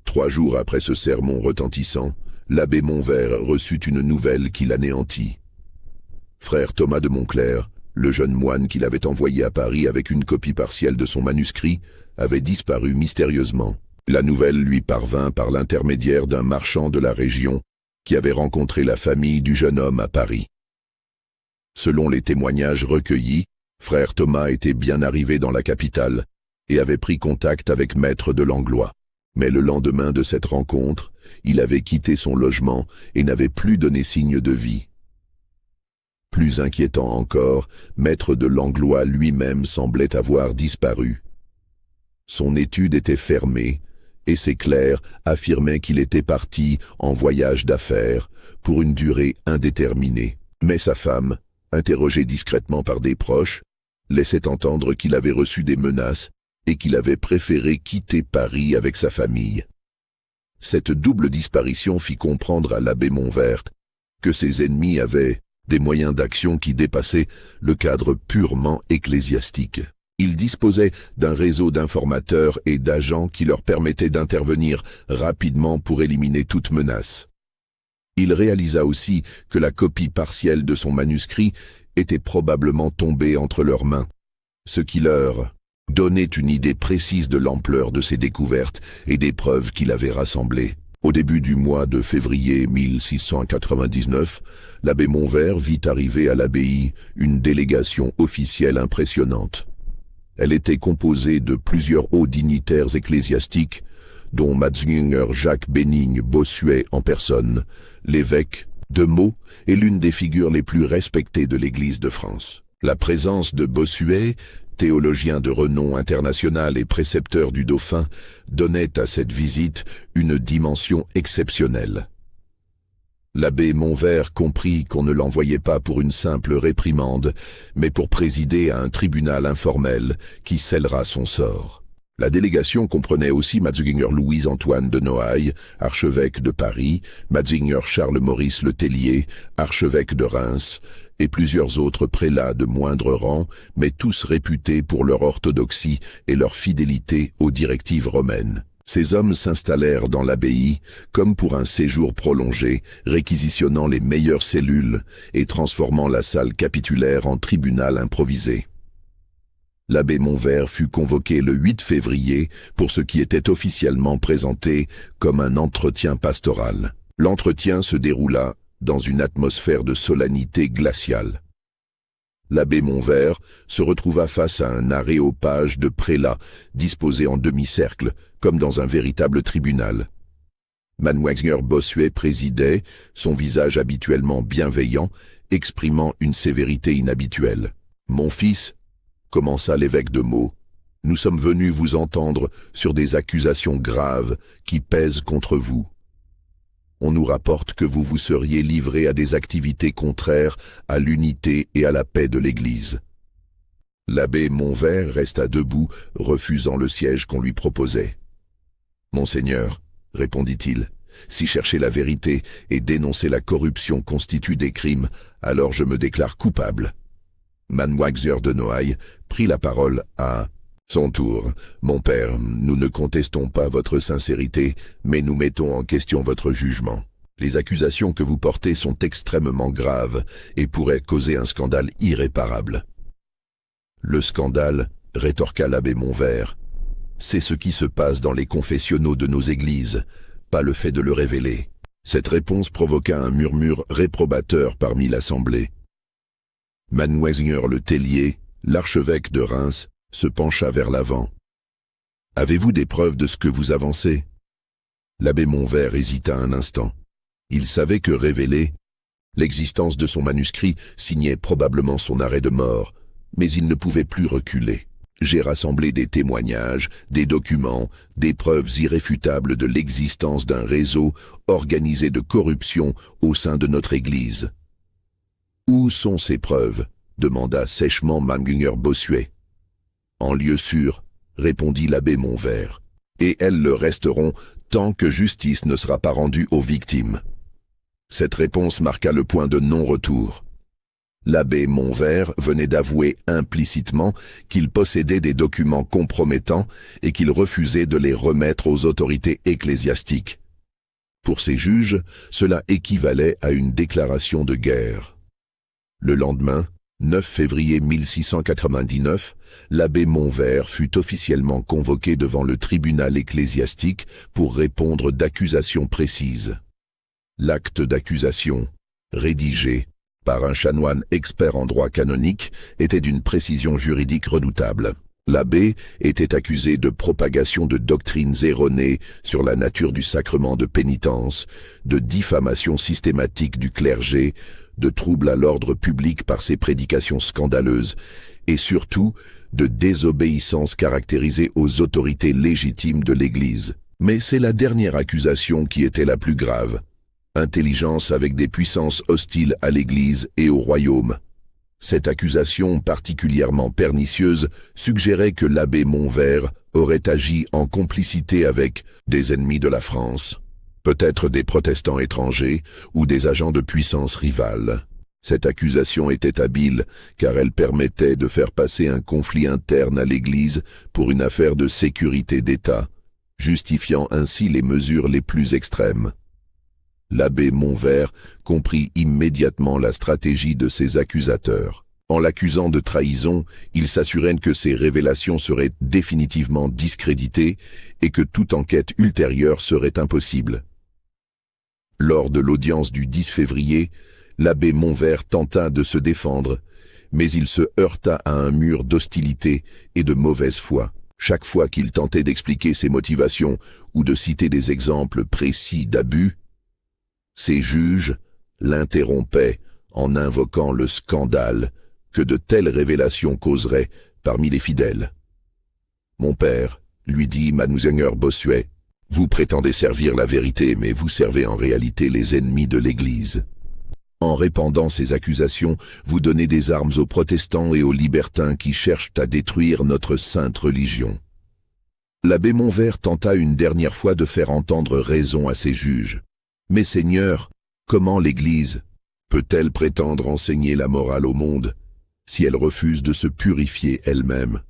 3 jours après ce sermon retentissant, l'abbé Montvert reçut une nouvelle qui l'anéantit. Frère Thomas de Montclerc, le jeune moine qu'il avait envoyé à Paris avec une copie partielle de son manuscrit, avait disparu mystérieusement. La nouvelle lui parvint par l'intermédiaire d'un marchand de la région qui avait rencontré la famille du jeune homme à Paris. Selon les témoignages recueillis, frère Thomas était bien arrivé dans la capitale et avait pris contact avec maître de Langlois. Mais le lendemain de cette rencontre, il avait quitté son logement et n'avait plus donné signe de vie. Plus inquiétant encore, maître de Langlois lui-même semblait avoir disparu. Son étude était fermée, et ses clercs affirmaient qu'il était parti en voyage d'affaires pour une durée indéterminée. Mais sa femme, interrogée discrètement par des proches, laissait entendre qu'il avait reçu des menaces et qu'il avait préféré quitter Paris avec sa famille. Cette double disparition fit comprendre à l'abbé Montvert que ses ennemis avaient des moyens d'action qui dépassaient le cadre purement ecclésiastique. Ils disposaient d'un réseau d'informateurs et d'agents qui leur permettait d'intervenir rapidement pour éliminer toute menace. Il réalisa aussi que la copie partielle de son manuscrit était probablement tombée entre leurs mains, ce qui leur donnait une idée précise de l'ampleur de ses découvertes et des preuves qu'il avait rassemblées. Au début du mois de février 1699, l'abbé Montvert vit arriver à l'abbaye une délégation officielle impressionnante. Elle était composée de plusieurs hauts dignitaires ecclésiastiques, dont Matzingher Jacques Bénigne Bossuet en personne, l'évêque de Meaux est l'une des figures les plus respectées de l'Église de France. La présence de Bossuet, théologien de renom international et précepteur du Dauphin, donnait à cette visite une dimension exceptionnelle. L'abbé Montvert comprit qu'on ne l'envoyait pas pour une simple réprimande, mais pour présider à un tribunal informel qui scellera son sort. La délégation comprenait aussi Matzingher Louis-Antoine de Noailles, archevêque de Paris, Matzingher Charles-Maurice Le Tellier, archevêque de Reims, et plusieurs autres prélats de moindre rang, mais tous réputés pour leur orthodoxie et leur fidélité aux directives romaines. Ces hommes s'installèrent dans l'abbaye comme pour un séjour prolongé, réquisitionnant les meilleures cellules et transformant la salle capitulaire en tribunal improvisé. L'abbé Montvert fut convoqué le 8 février pour ce qui était officiellement présenté comme un entretien pastoral. L'entretien se déroula dans une atmosphère de solennité glaciale. L'abbé Montvert se retrouva face à un aréopage de prélats disposés en demi-cercle, comme dans un véritable tribunal. Matzingher Bossuet présidait, son visage habituellement bienveillant, exprimant une sévérité inhabituelle. « Mon fils, » commença l'évêque de Meaux, « nous sommes venus vous entendre sur des accusations graves qui pèsent contre vous. On nous rapporte que vous vous seriez livré à des activités contraires à l'unité et à la paix de l'Église. » L'abbé Montvert resta debout, refusant le siège qu'on lui proposait. « Monseigneur, répondit-il. Si chercher la vérité et dénoncer la corruption constituent des crimes, alors je me déclare coupable. Mademoiselle de Noailles prit la parole à son tour. Mon père, nous ne contestons pas votre sincérité, mais nous mettons en question votre jugement. Les accusations que vous portez sont extrêmement graves et pourraient causer un scandale irréparable. Le scandale, rétorqua l'abbé Montvert, c'est ce qui se passe dans les confessionnaux de nos églises, pas le fait de le révéler. Cette réponse provoqua un murmure réprobateur parmi l'assemblée. Mademoiselle Le Tellier, l'archevêque de Reims, se pencha vers l'avant. « Avez-vous des preuves de ce que vous avancez ?» L'abbé Montvert hésita un instant. Il savait que révéler l'existence de son manuscrit signait probablement son arrêt de mort, mais il ne pouvait plus reculer. J'ai rassemblé des témoignages, des documents, des preuves irréfutables de l'existence d'un réseau organisé de corruption au sein de notre Église. « Où sont ces preuves ?» demanda sèchement Mademoiselle Bossuet. « En lieu sûr, » répondit l'abbé Montvert, « et elles le resteront tant que justice ne sera pas rendue aux victimes. » Cette réponse marqua le point de non-retour. L'abbé Montvert venait d'avouer implicitement qu'il possédait des documents compromettants et qu'il refusait de les remettre aux autorités ecclésiastiques. Pour ces juges, cela équivalait à une déclaration de guerre. Le lendemain, 9 février 1699, l'abbé Montvert fut officiellement convoqué devant le tribunal ecclésiastique pour répondre d'accusations précises. L'acte d'accusation, rédigé par un chanoine expert en droit canonique, était d'une précision juridique redoutable. L'abbé était accusé de propagation de doctrines erronées sur la nature du sacrement de pénitence, de diffamation systématique du clergé, de trouble à l'ordre public par ses prédications scandaleuses, et surtout de désobéissance caractérisée aux autorités légitimes de l'Église. Mais c'est la dernière accusation qui était la plus grave. Intelligence avec des puissances hostiles à l'Église et au royaume. Cette accusation particulièrement pernicieuse suggérait que l'abbé Montvert aurait agi en complicité avec des ennemis de la France, peut-être des protestants étrangers ou des agents de puissances rivales. Cette accusation était habile car elle permettait de faire passer un conflit interne à l'Église pour une affaire de sécurité d'État, justifiant ainsi les mesures les plus extrêmes. L'abbé Montvert comprit immédiatement la stratégie de ses accusateurs. En l'accusant de trahison, il s'assurait que ses révélations seraient définitivement discréditées et que toute enquête ultérieure serait impossible. Lors de l'audience du 10 février, l'abbé Montvert tenta de se défendre, mais il se heurta à un mur d'hostilité et de mauvaise foi. Chaque fois qu'il tentait d'expliquer ses motivations ou de citer des exemples précis d'abus, ses juges l'interrompaient en invoquant le scandale que de telles révélations causeraient parmi les fidèles. « Mon père, lui dit Mademoiselle Bossuet, vous prétendez servir la vérité, mais vous servez en réalité les ennemis de l'Église. En répandant ces accusations, vous donnez des armes aux protestants et aux libertins qui cherchent à détruire notre sainte religion. » L'abbé Montvert tenta une dernière fois de faire entendre raison à ses juges. « Mais Seigneur, comment l'Église peut-elle prétendre enseigner la morale au monde si elle refuse de se purifier elle-même?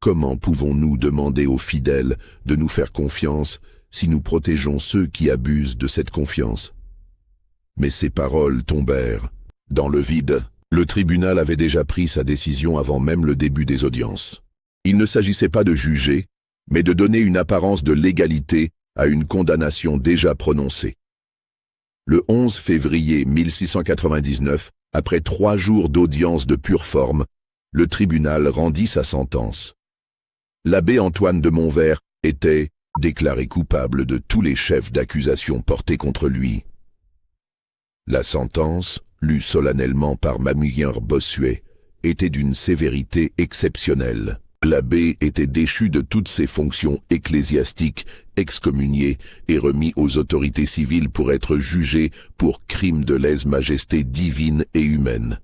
Comment pouvons-nous demander aux fidèles de nous faire confiance si nous protégeons ceux qui abusent de cette confiance ?» Mais ces paroles tombèrent dans le vide. Le tribunal avait déjà pris sa décision avant même le début des audiences. Il ne s'agissait pas de juger, mais de donner une apparence de légalité à une condamnation déjà prononcée. Le 11 février 1699, après 3 jours d'audience de pure forme, le tribunal rendit sa sentence. L'abbé Antoine de Montvert était déclaré coupable de tous les chefs d'accusation portés contre lui. La sentence, lue solennellement par Mademoiselle Bossuet, était d'une sévérité exceptionnelle. L'abbé était déchu de toutes ses fonctions ecclésiastiques, excommunié et remis aux autorités civiles pour être jugé pour crime de lèse-majesté divine et humaine.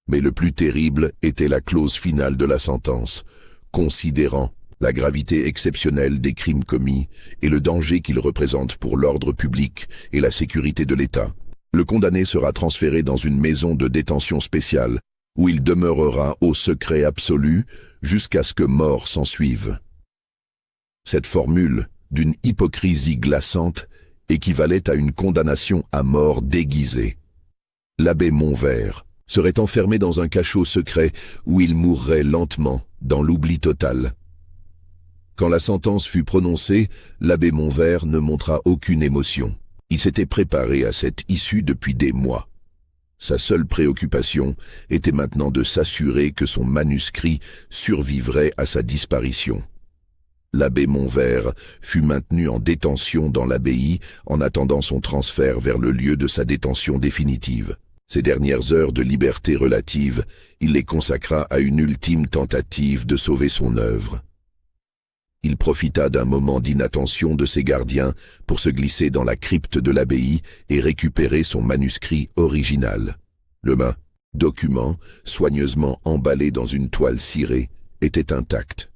Mais le plus terrible était la clause finale de la sentence, considérant la gravité exceptionnelle des crimes commis et le danger qu'ils représentent pour l'ordre public et la sécurité de l'État. Le condamné sera transféré dans une maison de détention spéciale où il demeurera au secret absolu jusqu'à ce que mort s'ensuive. Cette formule, d'une hypocrisie glaçante, équivalait à une condamnation à mort déguisée. L'abbé Montvert serait enfermé dans un cachot secret où il mourrait lentement, dans l'oubli total. Quand la sentence fut prononcée, l'abbé Montvert ne montra aucune émotion. Il s'était préparé à cette issue depuis des mois. Sa seule préoccupation était maintenant de s'assurer que son manuscrit survivrait à sa disparition. L'abbé Montvert fut maintenu en détention dans l'abbaye en attendant son transfert vers le lieu de sa détention définitive. Ses dernières heures de liberté relative, il les consacra à une ultime tentative de sauver son œuvre. Il profita d'un moment d'inattention de ses gardiens pour se glisser dans la crypte de l'abbaye et récupérer son manuscrit original. Le document, soigneusement emballé dans une toile cirée, était intact.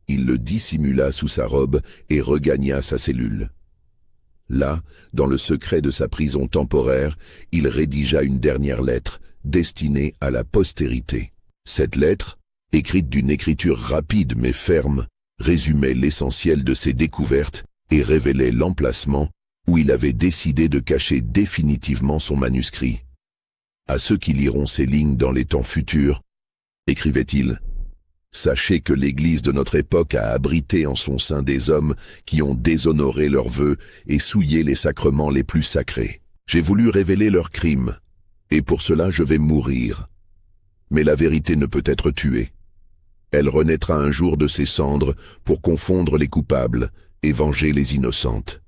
Il le dissimula sous sa robe et regagna sa cellule. Là, dans le secret de sa prison temporaire, il rédigea une dernière lettre destinée à la postérité. Cette lettre, écrite d'une écriture rapide mais ferme, résumait l'essentiel de ses découvertes et révélait l'emplacement où il avait décidé de cacher définitivement son manuscrit. À ceux qui liront ces lignes dans les temps futurs, écrivait-il, « Sachez que l'Église de notre époque a abrité en son sein des hommes qui ont déshonoré leurs vœux et souillé les sacrements les plus sacrés. J'ai voulu révéler leurs crimes, et pour cela je vais mourir. Mais la vérité ne peut être tuée. Elle renaîtra un jour de ses cendres pour confondre les coupables et venger les innocentes. »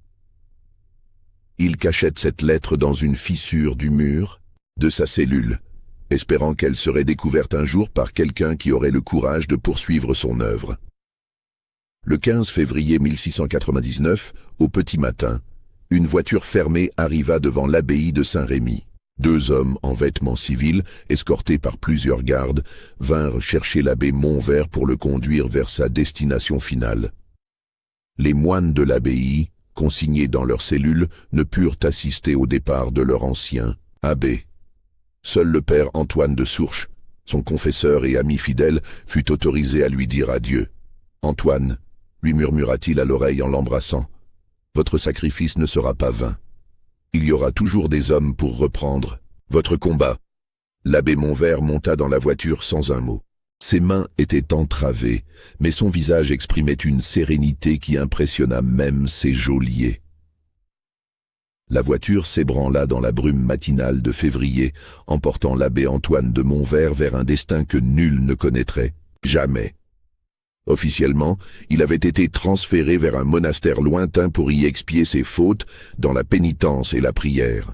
Il cachette cette lettre dans une fissure du mur de sa cellule, espérant qu'elle serait découverte un jour par quelqu'un qui aurait le courage de poursuivre son œuvre. Le 15 février 1699, au petit matin, une voiture fermée arriva devant l'abbaye de Saint-Rémy. 2 hommes en vêtements civils, escortés par plusieurs gardes, vinrent chercher l'abbé Montvert pour le conduire vers sa destination finale. Les moines de l'abbaye, consignés dans leurs cellules, ne purent assister au départ de leur ancien abbé. Seul le père Antoine de Sourches, son confesseur et ami fidèle, fut autorisé à lui dire adieu. « Antoine, lui murmura-t-il à l'oreille en l'embrassant, votre sacrifice ne sera pas vain. Il y aura toujours des hommes pour reprendre votre combat. » L'abbé Montvert monta dans la voiture sans un mot. Ses mains étaient entravées, mais son visage exprimait une sérénité qui impressionna même ses geôliers. La voiture s'ébranla dans la brume matinale de février, emportant l'abbé Antoine de Montvert vers un destin que nul ne connaîtrait, jamais. Officiellement, il avait été transféré vers un monastère lointain pour y expier ses fautes dans la pénitence et la prière.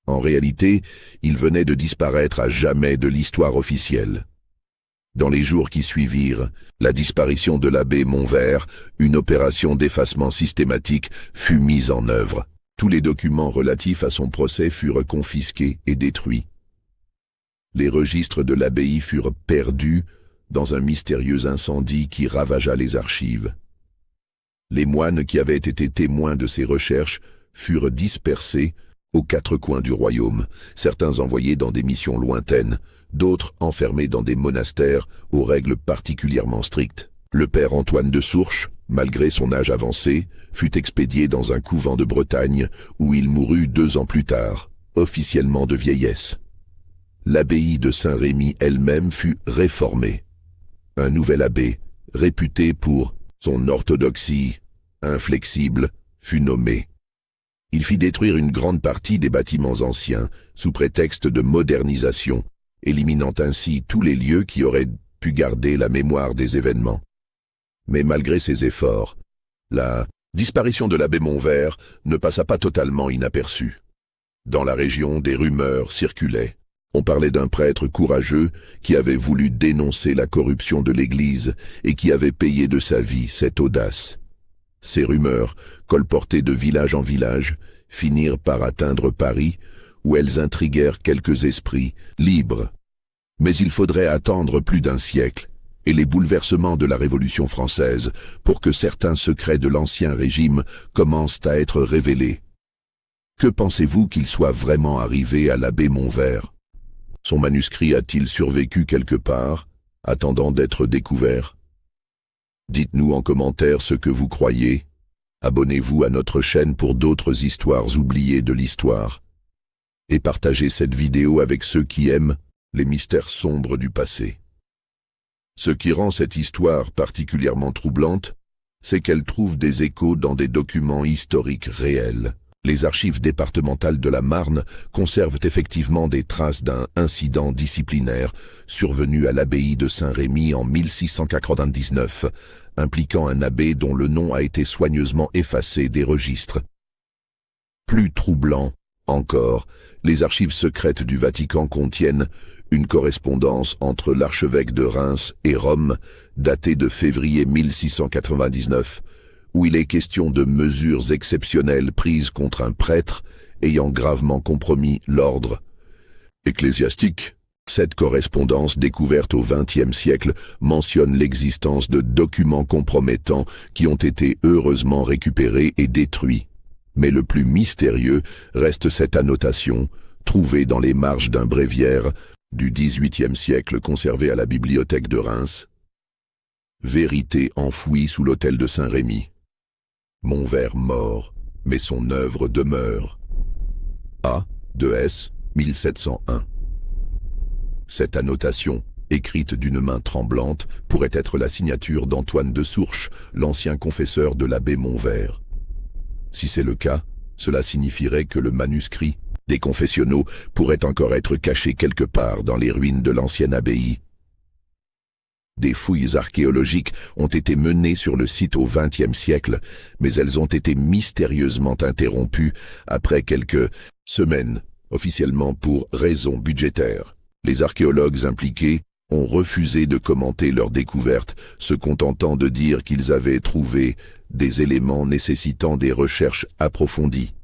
En réalité, il venait de disparaître à jamais de l'histoire officielle. Dans les jours qui suivirent, la disparition de l'abbé Montvert, une opération d'effacement systématique, fut mise en œuvre. Tous les documents relatifs à son procès furent confisqués et détruits. Les registres de l'abbaye furent perdus dans un mystérieux incendie qui ravagea les archives. Les moines qui avaient été témoins de ces recherches furent dispersés aux 4 coins du royaume, certains envoyés dans des missions lointaines, d'autres enfermés dans des monastères aux règles particulièrement strictes. Le père Antoine de Sourches, malgré son âge avancé, fut expédié dans un couvent de Bretagne où il mourut 2 ans plus tard, officiellement de vieillesse. L'abbaye de Saint-Rémy elle-même fut réformée. Un nouvel abbé, réputé pour son orthodoxie inflexible, fut nommé. Il fit détruire une grande partie des bâtiments anciens sous prétexte de modernisation, éliminant ainsi tous les lieux qui auraient pu garder la mémoire des événements. Mais malgré ses efforts, la disparition de l'abbé Montvert ne passa pas totalement inaperçue. Dans la région, des rumeurs circulaient. On parlait d'un prêtre courageux qui avait voulu dénoncer la corruption de l'Église et qui avait payé de sa vie cette audace. Ces rumeurs, colportées de village en village, finirent par atteindre Paris, où elles intriguèrent quelques esprits libres. Mais il faudrait attendre plus d'1 siècle, et les bouleversements de la Révolution française pour que certains secrets de l'Ancien Régime commencent à être révélés. Que pensez-vous qu'il soit vraiment arrivé à l'abbé Montvert? Son manuscrit a-t-il survécu quelque part, attendant d'être découvert? Dites-nous en commentaire ce que vous croyez. Abonnez-vous à notre chaîne pour d'autres histoires oubliées de l'histoire. Et partagez cette vidéo avec ceux qui aiment les mystères sombres du passé. Ce qui rend cette histoire particulièrement troublante, c'est qu'elle trouve des échos dans des documents historiques réels. Les archives départementales de la Marne conservent effectivement des traces d'un incident disciplinaire survenu à l'abbaye de Saint-Rémy en 1699, impliquant un abbé dont le nom a été soigneusement effacé des registres. Plus troublant encore, les archives secrètes du Vatican contiennent une correspondance entre l'archevêque de Reims et Rome, datée de février 1699, où il est question de mesures exceptionnelles prises contre un prêtre ayant gravement compromis l'ordre ecclésiastique. Cette correspondance découverte au XXe siècle mentionne l'existence de documents compromettants qui ont été heureusement récupérés et détruits. Mais le plus mystérieux reste cette annotation, trouvée dans les marges d'un bréviaire du XVIIIe siècle conservé à la bibliothèque de Reims. Vérité enfouie sous l'autel de Saint-Rémy. Montvert mort, mais son œuvre demeure. A. de S. 1701. Cette annotation, écrite d'une main tremblante, pourrait être la signature d'Antoine de Sourches, l'ancien confesseur de l'abbé Montvert. Si c'est le cas, cela signifierait que le manuscrit des confessionnaux pourrait encore être caché quelque part dans les ruines de l'ancienne abbaye. Des fouilles archéologiques ont été menées sur le site au XXe siècle, mais elles ont été mystérieusement interrompues après quelques semaines, officiellement pour raisons budgétaires. Les archéologues impliqués ont refusé de commenter leur découverte, se contentant de dire qu'ils avaient trouvé des éléments nécessitant des recherches approfondies.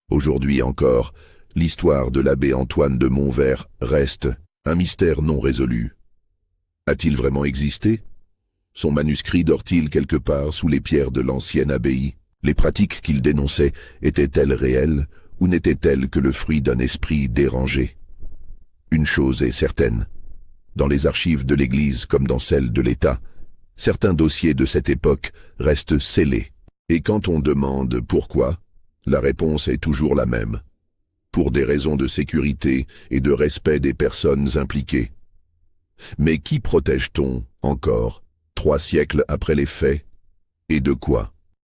Aujourd'hui encore, l'histoire de l'abbé Antoine de Montvert reste un mystère non résolu. A-t-il vraiment existé? Son manuscrit dort-il quelque part sous les pierres de l'ancienne abbaye? Les pratiques qu'il dénonçait étaient-elles réelles ou n'étaient-elles que le fruit d'un esprit dérangé? Une chose est certaine. Dans les archives de l'Église comme dans celles de l'État, certains dossiers de cette époque restent scellés. Et quand on demande pourquoi, la réponse est toujours la même. Pour des raisons de sécurité et de respect des personnes impliquées. Mais qui protège-t-on encore, 3 siècles après les faits? Et de quoi?